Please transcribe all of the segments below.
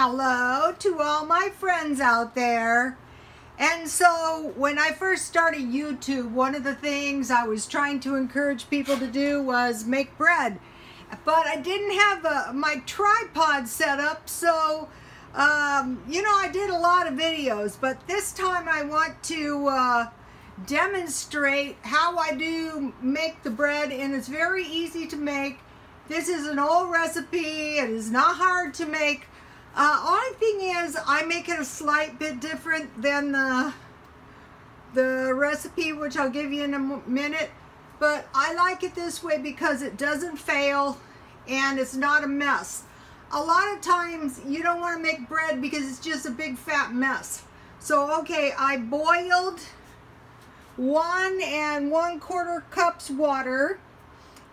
Hello to all my friends out there. And so when I first started YouTube, one of the things I was trying to encourage people to do was make bread. But I didn't have my tripod set up, so I did a lot of videos. But this time I want to demonstrate how I do make the bread, and it's very easy to make. This is an old recipe. It is not hard to make. Only thing is, I make it a slight bit different than the recipe, which I'll give you in a minute. But I like it this way because it doesn't fail and it's not a mess. A lot of times you don't want to make bread because it's just a big fat mess. So okay, I boiled 1 1/4 cups water,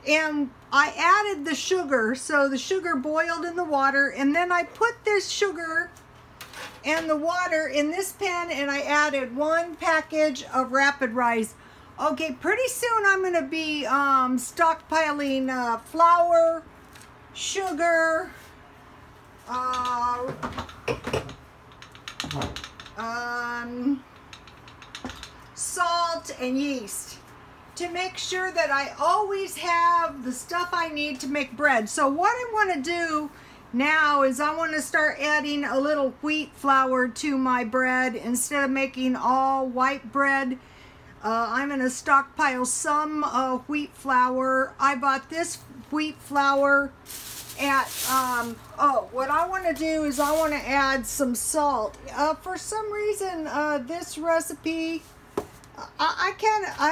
and I added the sugar, so the sugar boiled in the water, and then I put this sugar and the water in this pan, and I added 1 package of rapid rice. Okay, pretty soon I'm going to be stockpiling flour, sugar, salt, and yeast, to make sure that I always have the stuff I need to make bread. So what I want to do now is I want to start adding a little wheat flour to my bread. Instead of making all white bread, I'm going to stockpile some wheat flour. I bought this wheat flour at, what I want to do is I want to add some salt. For some reason, this recipe, I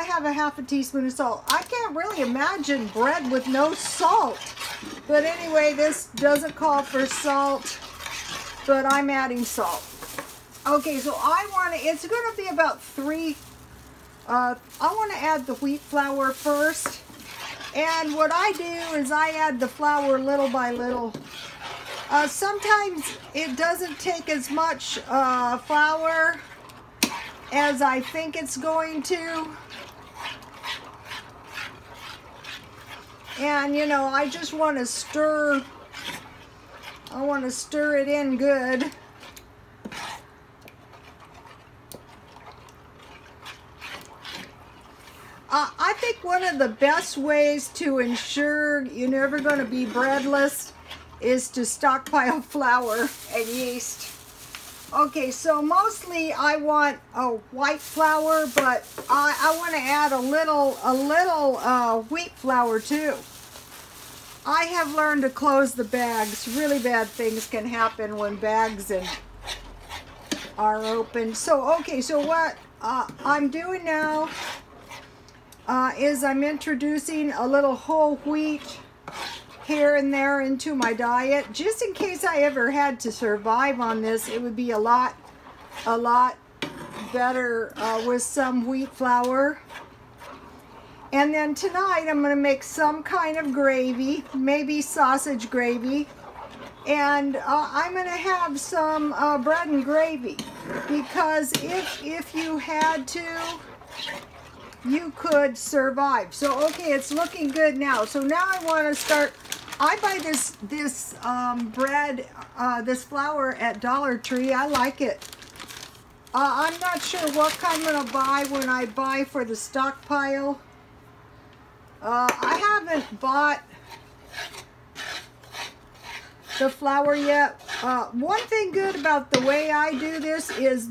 have a ½ teaspoon of salt. I can't really imagine bread with no salt. But anyway, this doesn't call for salt, but I'm adding salt. Okay, so it's going to be about 3, I want to add the wheat flour first. And what I do is I add the flour little by little. Sometimes it doesn't take as much flour as I think it's going to. And I just want to stir. I want to stir it in good. I think one of the best ways to ensure you're never going to be breadless is to stockpile flour and yeast. Okay, so mostly I want white flour, but I want to add a little wheat flour too. I have learned to close the bags. Really bad things can happen when bags are open. So okay, so what I'm doing now is I'm introducing a little whole wheat here and there into my diet, just in case I ever had to survive on this. It would be a lot better with some wheat flour. And then tonight I'm going to make some kind of gravy, maybe sausage gravy, and I'm going to have some bread and gravy, because if you had to, you could survive. So okay, it's looking good now. So now I want to start. I buy this bread, this flour at Dollar Tree. I like it. I'm not sure what kind I'm going to buy when I buy for the stockpile. I haven't bought the flour yet. One thing good about the way I do this is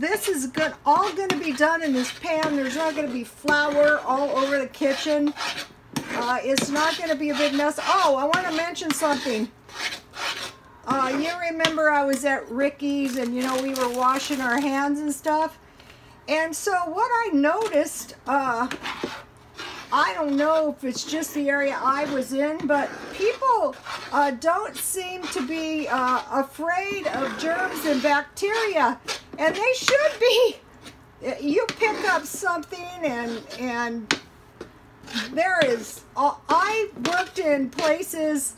all going to be done in this pan. There's not going to be flour all over the kitchen. It's not going to be a big mess. Oh, I want to mention something. You remember I was at Ricky's, and we were washing our hands and stuff. And so what I noticed, I don't know if it's just the area I was in, but people don't seem to be afraid of germs and bacteria, and they should be. You pick up something and there is, I worked in places,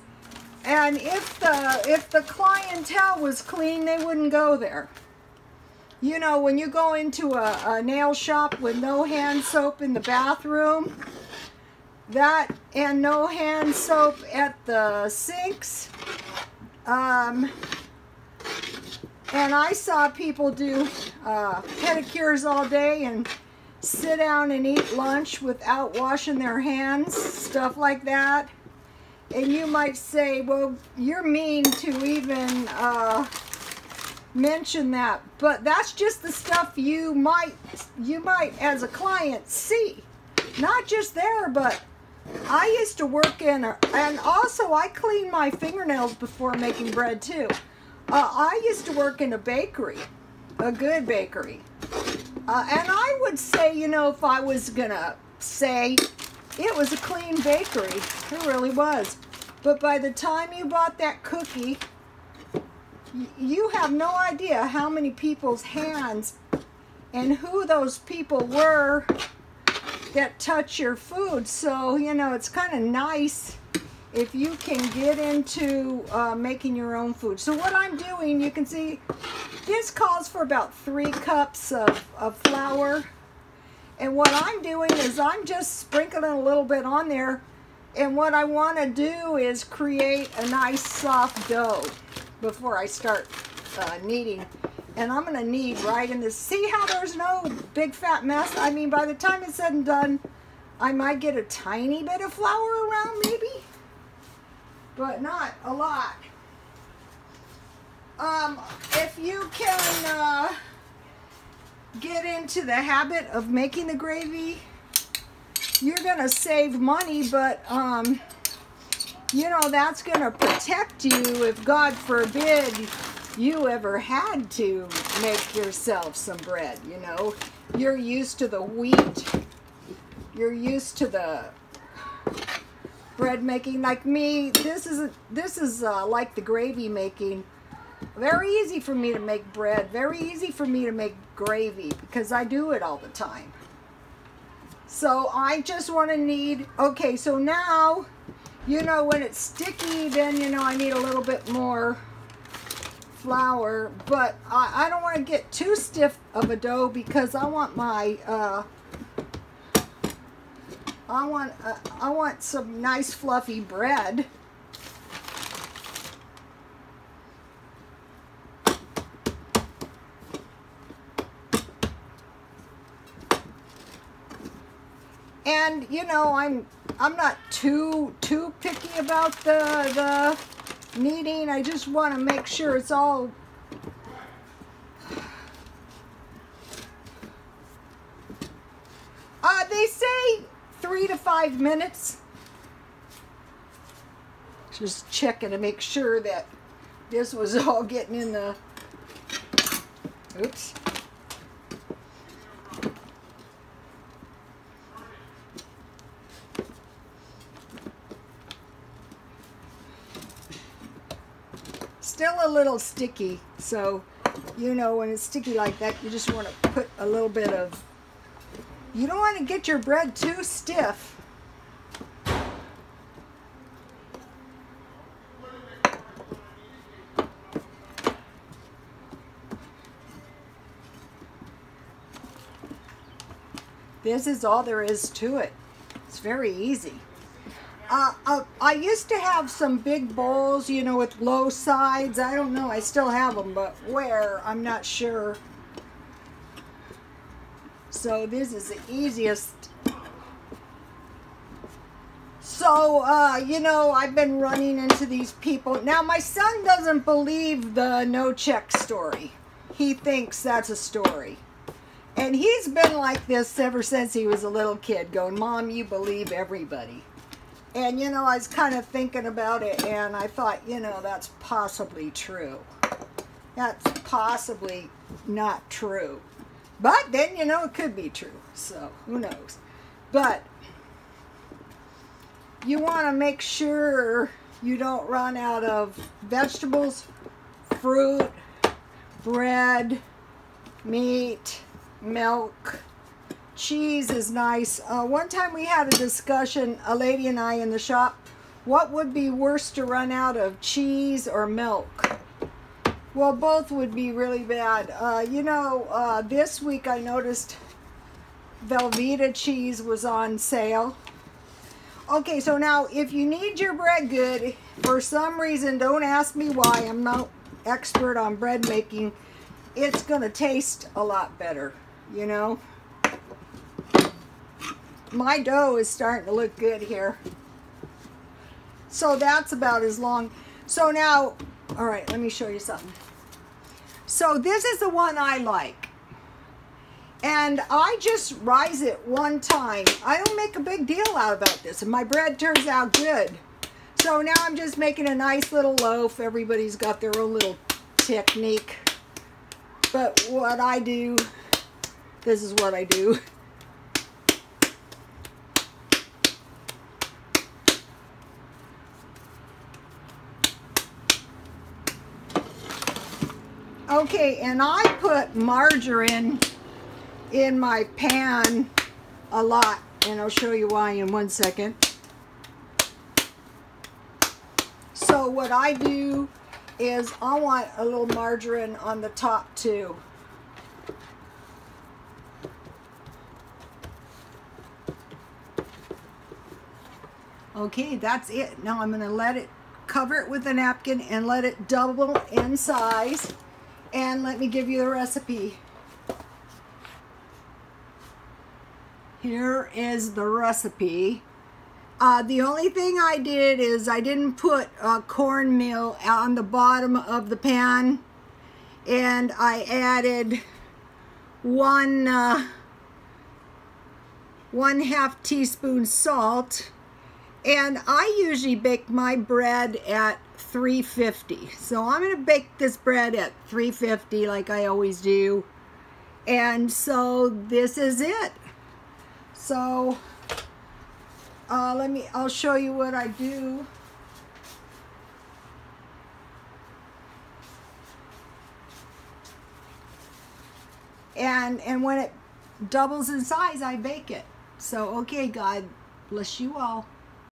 and if the clientele was clean, they wouldn't go there. When you go into a nail shop with no hand soap in the bathroom, and no hand soap at the sinks, And I saw people do pedicures all day and sit down and eat lunch without washing their hands, stuff like that. And you might say, well, you're mean to even mention that, but that's just the stuff you might as a client see. Not just there, but I used to work in and also I clean my fingernails before making bread too. I used to work in a bakery, a good bakery. And I would say, you know, if I was gonna say it was a clean bakery, it really was. But by the time you bought that cookie, you have no idea how many people's hands and who those people were that touch your food. So, you know, it's kind of nice if you can get into making your own food. So what I'm doing, you can see, this calls for about 3 cups of flour. And what I'm doing is I'm just sprinkling a little bit on there. And what I want to do is create a nice soft dough before I start kneading. And I'm going to knead right in this. See how there's no big fat mess? I mean, by the time it's said and done, I might get a tiny bit of flour around maybe, but not a lot. If you can get into the habit of making the gravy, you're going to save money, but you know, that's going to protect you if, God forbid, you ever had to make yourself some bread. You know, you're used to the wheat, you're used to the bread making. Like me, this is like the gravy making. Very easy for me to make bread, very easy for me to make gravy, because I do it all the time. So I just want to knead. Okay, so now, you know, when it's sticky, then, you know, I need a little bit more flour, but I don't want to get too stiff of a dough, because I want my I want some nice fluffy bread. And you know, I'm not too picky about the kneading. I just want to make sure it's all they say 3 to 5 minutes. Just checking to make sure that this was all getting in the, oops. Still a little sticky, so you know, when it's sticky like that, you just want to put a little bit of, you don't want to get your bread too stiff. This is all there is to it. It's very easy. I used to have some big bowls, you know, with low sides. I don't know, I still have them, but where, I'm not sure. So this is the easiest. So, you know, I've been running into these people. Now, my son doesn't believe the no check story. He thinks that's a story. And he's been like this ever since he was a little kid, going, Mom, you believe everybody. And, you know, I was kind of thinking about it, and I thought, you know, that's possibly true. That's possibly not true. But then, you know, it could be true. So, who knows? But you want to make sure you don't run out of vegetables, fruit, bread, meat, milk. Cheese is nice. One time we had a discussion, a lady and I in the shop, what would be worse to run out of, cheese or milk? Well, both would be really bad. You know, this week I noticed Velveeta cheese was on sale. Okay, so now if you need your bread good, for some reason, don't ask me why, I'm not expert on bread making, it's gonna taste a lot better, you know. My dough is starting to look good here. So that's about as long. So now, all right, let me show you something. So this is the one I like. And I just rise it one time. I don't make a big deal out about this, and my bread turns out good. So now I'm just making a nice little loaf. Everybody's got their own little technique. But what I do, this is what I do. Okay, and I put margarine in my pan a lot, and I'll show you why in 1 second. So what I do is I want a little margarine on the top too. Okay, that's it. Now I'm going to let it, cover it with a napkin and let it double in size. And let me give you the recipe. Here is the recipe. The only thing I did is I didn't put cornmeal on the bottom of the pan, and I added one 1/2 teaspoon salt, and I usually bake my bread at 350. So I'm going to bake this bread at 350 like I always do, and so this is it. So I'll show you what I do. And when it doubles in size, I bake it. So, okay, God bless you all.